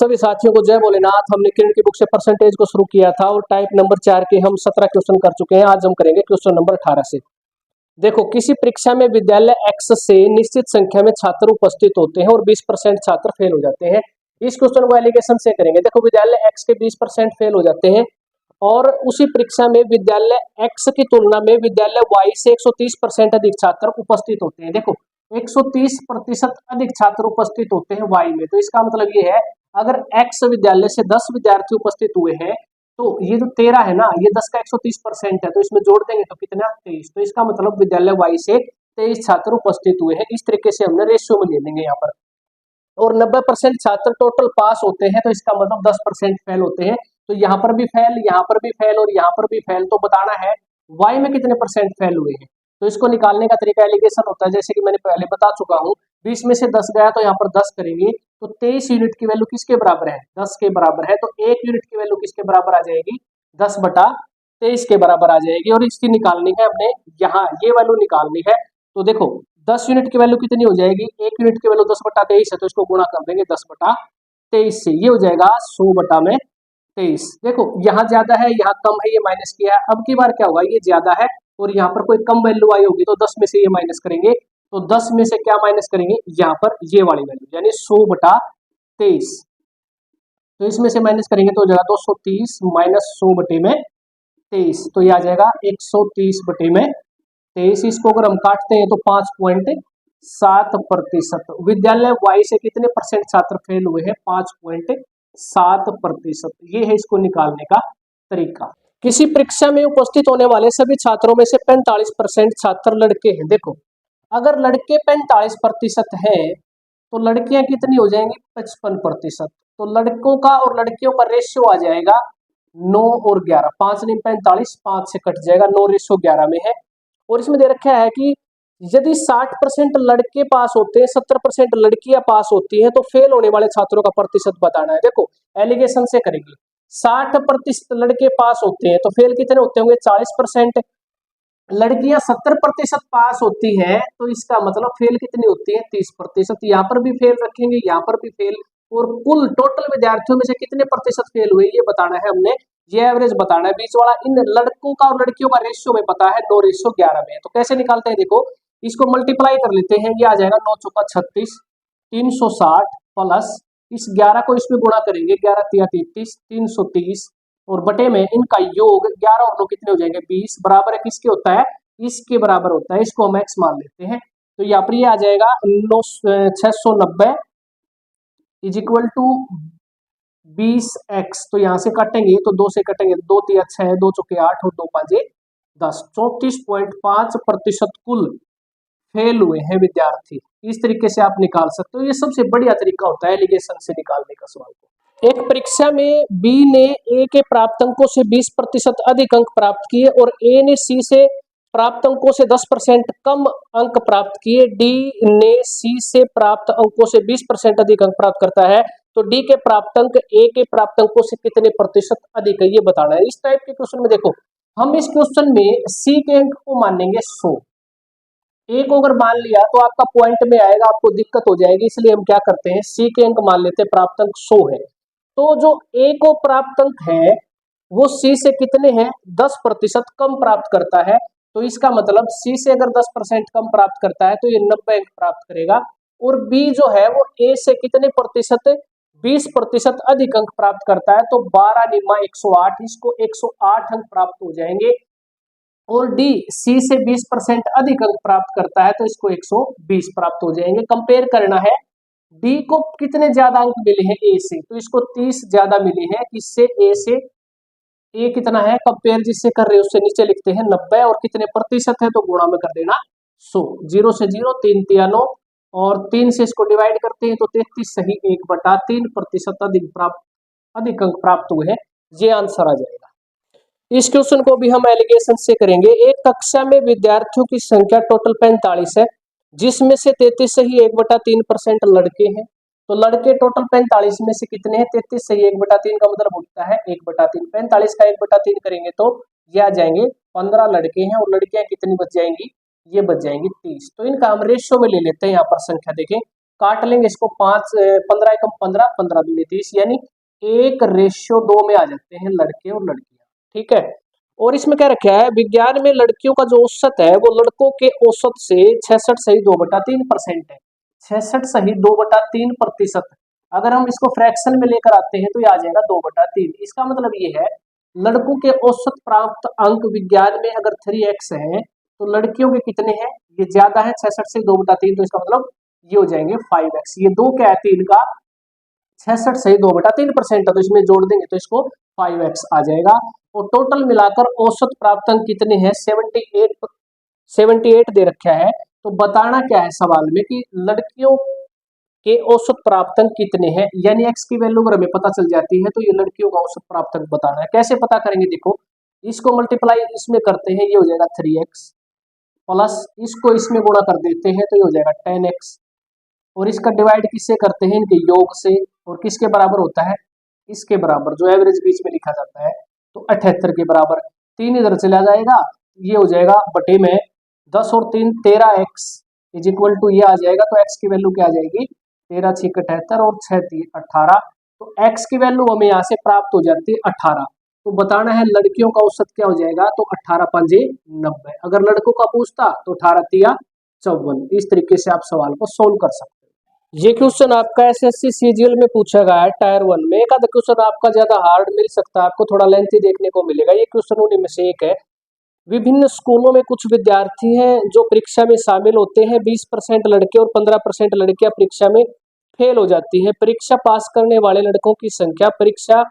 सभी साथियों को जय भोलेनाथ। हमने किरण की बुक से परसेंटेज को शुरू किया था और टाइप नंबर 4 के हम 17 क्वेश्चन कर चुके हैं। आज हम करेंगे क्वेश्चन नंबर 18 से। देखो, किसी परीक्षा में विद्यालय एक्स से निश्चित संख्या में छात्र उपस्थित होते हैं और 20% छात्र फेल हो जाते हैं। इस क्वेश्चन को एलिगेशन से करेंगे। देखो, विद्यालय एक्स के 20% फेल हो जाते हैं और उसी परीक्षा में विद्यालय एक्स की तुलना में विद्यालय वाई से 130% अधिक छात्र उपस्थित होते हैं। देखो, 130% अधिक छात्र उपस्थित होते हैं वाई में, तो इसका मतलब ये है अगर एक्स विद्यालय से 10 विद्यार्थी उपस्थित हुए हैं तो ये जो 13 है ना, ये 10 का 130% है, तो इसमें जोड़ देंगे तो कितना 23। तो इसका मतलब विद्यालय वाई से 23 छात्र उपस्थित हुए हैं। इस तरीके से हमने रेशियो में ले लेंगे यहाँ पर। और 90% छात्र टोटल पास होते हैं, तो इसका मतलब 10% फेल होते हैं। तो यहाँ पर भी फेल, यहाँ पर भी फेल और यहाँ पर भी फेल। तो बताना है वाई में कितने परसेंट फेल हुए हैं। तो इसको निकालने का तरीका एलिगेशन होता है, जैसे कि मैंने पहले बता चुका हूँ। 20 में से 10 गया तो यहाँ पर 10 करेंगे, तो 23 यूनिट की वैल्यू किसके बराबर है, 10 के बराबर है। तो 1 यूनिट की वैल्यू किसके बराबर आ जाएगी, 10/23 के बराबर आ जाएगी। और इसकी निकालनी है हमने, यहाँ ये वैल्यू निकालनी है। तो देखो, 10 यूनिट की वैल्यू कितनी हो जाएगी, 1 यूनिट की वैल्यू 10/23 है, तो इसको गुणा कर देंगे 10/23 से, ये हो जाएगा 100/23। देखो, यहाँ ज्यादा है यहाँ कम है, ये माइनस किया है। अब की बार क्या होगा, ये ज्यादा है और यहाँ पर कोई कम वैल्यू आई होगी तो 10 में से ये माइनस करेंगे। तो 10 में से क्या माइनस करेंगे, यहाँ पर ये वाली वैल्यू यानी 100/23। तो इसमें से माइनस करेंगे तो हो जाएगा 230 माइनस 100/23, तो ये आ जाएगा 130/23। इसको अगर हम काटते हैं तो 5.7%। विद्यालय वाई से कितने परसेंट छात्र फेल हुए हैं, 5.7%। ये है इसको निकालने का तरीका। किसी परीक्षा में उपस्थित होने वाले सभी छात्रों में से 45% छात्र लड़के हैं। देखो, अगर लड़के 45% हैं तो लड़कियां कितनी हो जाएंगी, 55%। तो लड़कों का और लड़कियों का रेशियो आ जाएगा 9 और 11। 5 नहीं 45, 5 से कट जाएगा, 9:11 में है। और इसमें दे रखा है कि यदि 60% लड़के पास होते हैं, 70% लड़कियां पास होती हैं, तो फेल होने वाले छात्रों का प्रतिशत बताना है। देखो, एलिगेशन से करेंगे। 60% लड़के पास होते हैं तो फेल कितने होते होंगे, 40%। लड़कियां 70% पास होती हैं तो इसका मतलब फेल कितनी होती है, 30%। यहाँ पर भी फेल रखेंगे, यहाँ पर भी फेल। और कुल टोटल विद्यार्थियों में से कितने प्रतिशत फेल हुए ये बताना है हमने, ये एवरेज बताना है बीच वाला। इन लड़कों का और लड़कियों का रेशियो में पता है, 9:11 में है। तो कैसे निकालते हैं, देखो इसको मल्टीप्लाई कर लेते हैं, ये आ जाएगा 9 चौका 36, 360 प्लस इस 11 को इसमें गुणा करेंगे, 11 तिया 33, 330 और बटे में इनका योग 11 और 9 कितने हो जाएंगे, 20 बराबर है किसके होता है, इसके बराबर होता है। इसको हम x मान लेते हैं। तो यहाँ पर ये आ जाएगा 690 इज इक्वल टू 20x। तो यहाँ से काटेंगे तो 2 से कटेंगे, 2 तिया 6, 2 चौके 8 और 2 पांचे 10। 34.5% कुल फेल हुए हैं विद्यार्थी। इस तरीके से आप निकाल सकते हो। ये सबसे बढ़िया तरीका होता है एलिगेशन से निकालने का सवाल को। एक परीक्षा में बी ने ए के प्राप्त अंकों से 20% अधिक अंक प्राप्त किए और ए ने सी से प्राप्त अंकों से 10% कम अंक प्राप्त किए। डी ने सी से प्राप्त अंकों से 20% अधिक अंक प्राप्त करता है, तो डी के प्राप्त अंक ए के प्राप्त अंकों से कितने प्रतिशत अधिक है ये बताना है। इस टाइप के क्वेश्चन में देखो, हम इस क्वेश्चन में सी के अंक को मानेंगे 100, ए को अगर मान लिया तो आपका पॉइंट में आएगा, आपको दिक्कत हो जाएगी। इसलिए हम क्या करते हैं, सी के अंक मान लेते हैं, प्राप्त अंक 100 है। तो जो ए को प्राप्त अंक है वो सी से कितने हैं, 10% कम प्राप्त करता है। तो इसका मतलब सी से अगर 10% कम प्राप्त करता है तो ये 90 अंक प्राप्त करेगा। और बी जो है वो ए से कितने प्रतिशत, 20% अधिक अंक प्राप्त करता है। तो 12 निम्मा 108, इसको 108 अंक प्राप्त हो जाएंगे। और डी सी से 20% अधिक अंक प्राप्त करता है तो इसको 120 प्राप्त हो जाएंगे। कंपेयर करना है डी को कितने ज्यादा अंक मिले हैं ए से, तो इसको 30 ज्यादा मिले हैं। इससे ए से, ए कितना है, कंपेयर जिससे कर रहे हैं उससे नीचे लिखते हैं 90 और कितने प्रतिशत है तो गुणा में कर देना 100। 0 से 0, 3 तिया 9 और 3 से इसको डिवाइड करते हैं तो 33 सही 1/3% अधिक अंक प्राप्त हुए हैं। ये आंसर आ जाएगा। इस क्वेश्चन को भी हम एलिगेशन से करेंगे। एक कक्षा में विद्यार्थियों की संख्या टोटल 45 है, जिसमें से 33 सही 1/3% लड़के हैं। तो लड़के टोटल 45 में से कितने हैं, 33 सही 1/3 का मतलब होता है 1/3। 45 का 1/3 करेंगे तो ये आ जाएंगे 15 लड़के हैं और लड़कियां कितनी बच जाएंगी, ये बच जाएंगी 30। तो इनका हम रेशियो में ले लेते हैं। यहाँ पर संख्या देखें, काट लेंगे इसको 5 15 एकम 15 15 दूनी 30 यानी 1:2 में आ जाते हैं लड़के और लड़कियां। ठीक है, और इसमें क्या रखा है, विज्ञान में लड़कियों का जो औसत है वो लड़कों के औसत से 66.2/3% है। 66 सही 2/3%। अगर हम इसको फ्रैक्शन में लेकर आते हैं तो ये आ जाएगा 2/3। इसका मतलब ये है लड़कों के औसत प्राप्त अंक विज्ञान में अगर 3x है तो लड़कियों के कितने हैं, ये ज्यादा है 66 से 2/3, तो इसका मतलब ये हो जाएंगे 5x। ये दो क्या है 3 का 66 सही 2/3% है, तो इसमें जोड़ देंगे तो इसको 5x आ जाएगा। और टोटल मिलाकर औसत प्राप्त अंक कितने हैं 78 दे रखा है। तो बताना क्या है सवाल में कि लड़कियों के औसत प्राप्त अंक कितने हैं, यानी x की वैल्यू अगर हमें पता चल जाती है तो ये लड़कियों का औसत प्राप्त अंक बताना है। कैसे पता करेंगे, देखो इसको मल्टीप्लाई इसमें करते हैं, ये हो जाएगा 3x प्लस इसको इसमें गुणा कर देते हैं तो ये हो जाएगा 10x, और इसका डिवाइड किससे करते हैं, इनके योग से, और किसके बराबर होता है, इसके बराबर जो एवरेज बीच में लिखा जाता है, तो 78 के बराबर। 3 इधर चला जाएगा, ये हो जाएगा बटे में 10 और 3 13x इज इक्वल टू ये आ जाएगा, तो x की वैल्यू क्या आ जाएगी 13 6 78 और 6 3 18। तो x की वैल्यू हमें यहाँ से प्राप्त हो जाती है 18। तो बताना है लड़कियों का औसत क्या हो जाएगा, तो 18 5 90। अगर लड़कों का पूछता तो 18 3 54। इस तरीके से आप सवाल को सोल्व कर सकते हैं। ये क्वेश्चन आपका एसएससी सीजीएल में पूछा गया है टायर 1 में। एक आधा क्वेश्चन आपका ज्यादा हार्ड मिल सकता है, आपको थोड़ा लेंथी देखने को मिलेगा। ये क्वेश्चन उन्हीं में से एक है। विभिन्न स्कूलों में कुछ विद्यार्थी हैं जो परीक्षा में शामिल होते हैं। 20% लड़के और 15% लड़कियां परीक्षा में फेल हो जाती हैं। परीक्षा पास करने वाले लड़कों की संख्या परीक्षा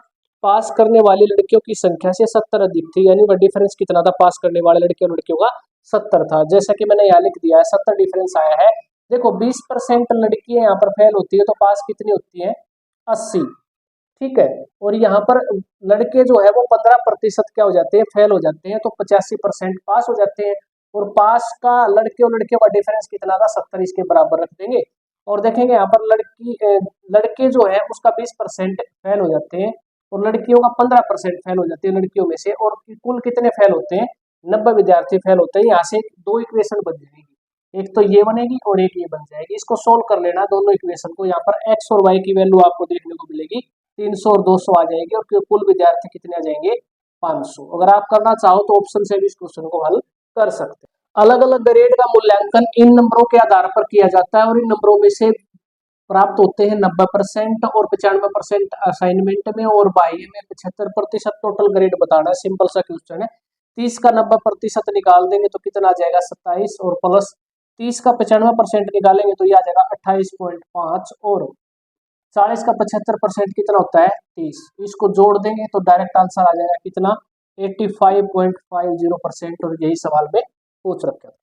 पास करने वाली लड़कियों की संख्या से 70 अधिक थी। यानी उनका डिफरेंस कितना था, पास करने वाले लड़के और लड़कियों का 70 था। जैसा कि मैंने यहाँ लिख दिया है 70 डिफरेंस आया है। देखो 20% लड़कियां यहाँ पर फेल होती है तो पास कितनी होती है 80। ठीक है, और यहाँ पर लड़के जो है वो 15% क्या हो जाते हैं फेल हो जाते हैं, तो 85% पास हो जाते हैं। और पास का लड़के और लड़कियों का डिफरेंस कितना था 70, इसके बराबर रख देंगे। और देखेंगे यहाँ पर लड़के जो है उसका 20% फेल हो जाते हैं और लड़कियों का 15% फेल हो जाते हैं लड़कियों में से। और कुल कितने फेल होते हैं 90 विद्यार्थी फेल होते हैं। यहाँ से दो इक्वेशन बन जाएगी, एक तो ये बनेगी और एक ये बन जाएगी। इसको सोल्व कर लेना दोनों इक्वेशन को। यहाँ पर x और y की वैल्यू आपको देखने को मिलेगी 300 और 200 आ जाएगी, और कुल विद्यार्थी कितने आ जाएंगे 500। अगर आप करना चाहो तो ऑप्शन से भी इस क्वेश्चन को हल कर सकते हैं। अलग अलग ग्रेड का मूल्यांकन इन नंबरों के आधार पर किया जाता है और इन नंबरों में से प्राप्त होते हैं 90% और 95% असाइनमेंट में और बाह्य में 75%। टोटल ग्रेड बताना है, सिंपल सा क्वेश्चन है। 30 का 90% निकाल देंगे तो कितना आ जाएगा 27, और प्लस 30 का 95% निकालेंगे तो ये आ जाएगा 28.5, और 40 का 75% कितना होता है 30। इसको जोड़ देंगे तो डायरेक्ट आंसर आ जाएगा कितना 85.50%। और यही सवाल में पूछ रखा है।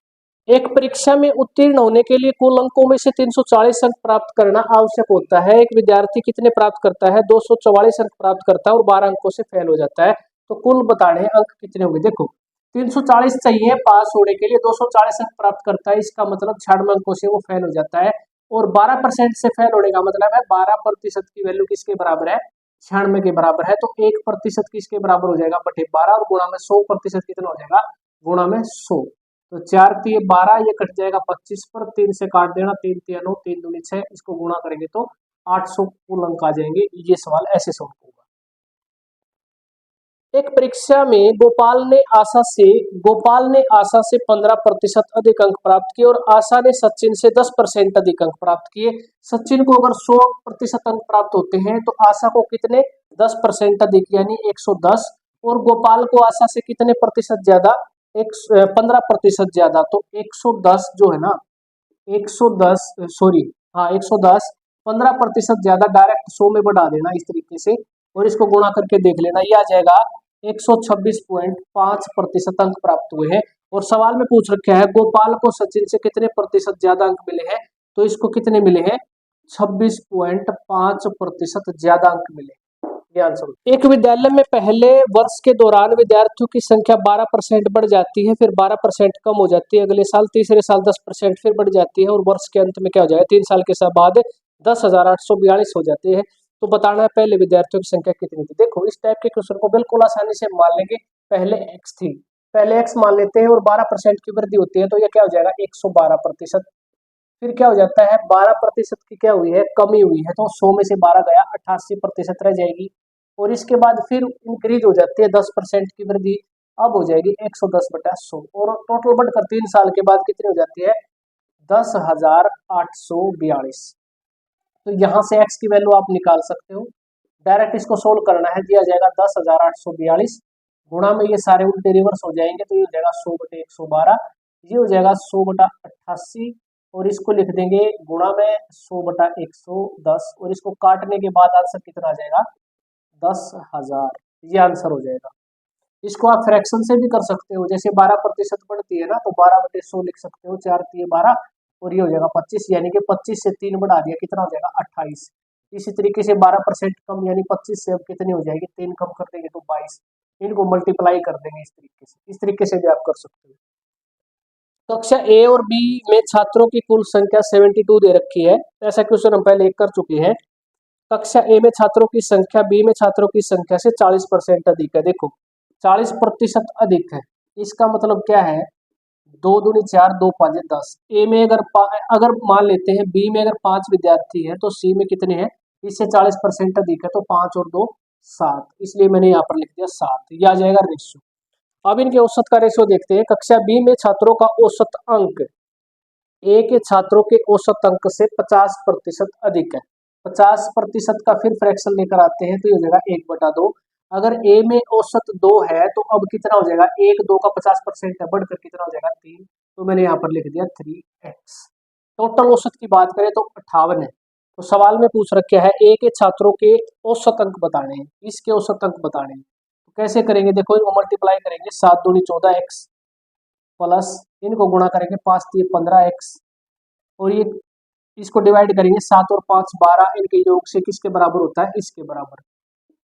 एक परीक्षा में उत्तीर्ण होने के लिए कुल अंकों में से 340 अंक प्राप्त करना आवश्यक होता है। एक विद्यार्थी कितने प्राप्त करता है 244 अंक प्राप्त करता है और 12 अंकों से फेल हो जाता है। तो कुल बताने अंक कितने होंगे, देखो 340 चाहिए पास होने के लिए, 240 अंक प्राप्त करता है, इसका मतलब 96 अंकों से वो फेल हो जाता है। और 12% से फेल होने का मतलब है 12% की वैल्यू किसके बराबर है 96 के बराबर है। तो 1% किसके बराबर हो जाएगा बटे 12, और गुणा में 100% कितना हो जाएगा गुणा में 100। तो 4 3 12, ये कट जाएगा 25 पर, 3 से काट देना, 3 3 9 3 दूनी 6, इसको गुणा करेंगे तो 800 कुल अंक आ जाएंगे। ये सवाल ऐसे सॉल्व होगा। एक परीक्षा में गोपाल ने आशा से 15% अधिक अंक प्राप्त किए और आशा ने सचिन से 10% अधिक अंक प्राप्त किए। सचिन को अगर 100% अंक प्राप्त होते हैं तो आशा को कितने 10% अधिक यानी 110, और गोपाल को आशा से कितने प्रतिशत ज्यादा 15% ज्यादा। तो 110 जो है ना 110 सॉरी हाँ 110 15% ज्यादा, डायरेक्ट 100 में बढ़ा देना इस तरीके से और इसको गुणा करके देख लेना, ये आ जाएगा 126.5% अंक प्राप्त हुए हैं। और सवाल में पूछ रखा है गोपाल को सचिन से कितने प्रतिशत ज्यादा अंक मिले हैं, तो इसको कितने मिले हैं 26.5% ज्यादा अंक मिले। ये आंसर। एक विद्यालय में पहले वर्ष के दौरान विद्यार्थियों की संख्या 12% बढ़ जाती है, फिर 12% कम हो जाती है, अगले साल तीसरे साल 10% फिर बढ़ जाती है और वर्ष के अंत में क्या हो जाएगा 3 साल के बाद 10,842 हो जाते हैं। तो बताना है पहले विद्यार्थियों की संख्या कितनी थी। देखो इस टाइप के क्वेश्चन को बिल्कुल आसानी से मान लेंगे, पहले x थी, पहले x मान लेते हैं और 12% की वृद्धि होती है तो ये क्या हो जाएगा 112%। फिर क्या हो जाता है 12% की क्या हुई है, कमी हुई है, तो 100 में से 12 गया, 88% रह जाएगी। और इसके बाद फिर इंक्रीज हो जाती है 10% की वृद्धि, अब हो जाएगी 110/100, और टोटल बढ़कर 3 साल के बाद कितनी हो जाती है, 10,842। तो यहाँ से x की वैल्यू आप निकाल सकते हो। डायरेक्ट इसको सोल्व करना है, दिया जाएगा 10,842 गुणा में ये सारे उल्टे रिवर्स हो जाएंगे, तो ये हो जाएगा 100/112, ये हो जाएगा 100/88, और इसको लिख देंगे गुणा में 100/110, और इसको काटने के बाद आंसर कितना आ जाएगा, 10,000। ये आंसर हो जाएगा। इसको आप फ्रैक्शन से भी कर सकते हो, जैसे 12% बढ़ती है ना, तो 12/100 लिख सकते हो, 4×3=12, और ये हो जाएगा 25, यानी कि 25 से 3 बढ़ा दिया, कितना हो जाएगा, 28। इसी तरीके से 12% कम, यानी 25 से अब कितनी हो जाएगी, 3 कम कर देंगे तो 22, इनको मल्टीप्लाई कर देंगे इस तरीके से भी आप कर सकते हो। कक्षा ए और बी में छात्रों की कुल संख्या 72 दे रखी है, ऐसा क्वेश्चन हम पहले कर चुके हैं। कक्षा ए में छात्रों की संख्या बी में छात्रों की संख्या से 40% अधिक है। देखो 40% अधिक है, इसका मतलब क्या है, 2×2=4, 2×5=10। ए में अगर मान लेते हैं बी में अगर 5 विद्यार्थी है, तो सी में कितने हैं, इससे 40% अधिक है, तो 5 और 2 7, इसलिए मैंने यहाँ पर लिख दिया 7, यह आ जाएगा रेशियो। अब इनके औसत का रेशियो देखते हैं। कक्षा बी में छात्रों का औसत अंक ए के छात्रों के औसत अंक से 50% अधिक है। 50% का फिर फ्रैक्शन लेकर आते हैं, तो ये हो जाएगा 1/2। अगर ए में औसत 2 है, तो अब कितना हो जाएगा, 1 2 का 50% है, बढ़कर कितना हो जाएगा 3, तो मैंने यहाँ पर लिख दिया 3x। टोटल औसत की बात करें तो 58 है। तो सवाल में पूछ रखा है ए के छात्रों के औसत अंक बताने हैं, इसके औसत अंक बताने हैं, तो कैसे करेंगे, देखो इनको मल्टीप्लाई करेंगे, 7×2=14x, प्लस इनको गुणा करेंगे, 5×3=15x, और ये इसको डिवाइड करेंगे, 7 और 5 12, इनके योग से किसके बराबर होता है, इसके बराबर,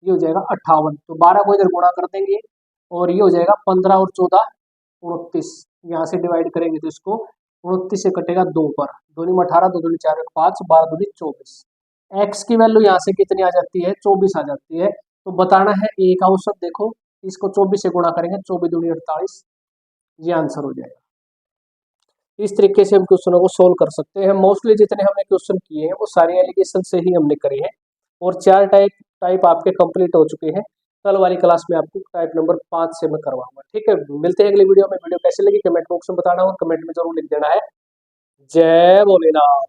ये हो जाएगा 58। तो 12 को इधर गुणा कर देंगे, और ये हो जाएगा 15 और 14 29, यहाँ से डिवाइड करेंगे तो इसको 29 से कटेगा 2 पर, 2×18, 2×4 5, 12×2=24। एक्स की वैल्यू यहाँ से कितनी आ जाती है, 24 आ जाती है। तो बताना है ए का औसत, देखो इसको 24 से गुणा करेंगे, 24×2=48, ये आंसर हो जाएगा। इस तरीके से हम क्वेश्चनों को सोल्व कर सकते हैं। मोस्टली जितने हमने क्वेश्चन किए हैं वो सारे एलिगेशन से ही हमने करे हैं, और 4 टाइप आपके कंप्लीट हो चुके हैं। कल वाली क्लास में आपको टाइप नंबर 5 से मैं करवाऊंगा। ठीक है, मिलते हैं अगली वीडियो में। वीडियो कैसे लगी कमेंट बॉक्स में बताना, और कमेंट में जरूर लिख देना है। जय भोलेनाथ।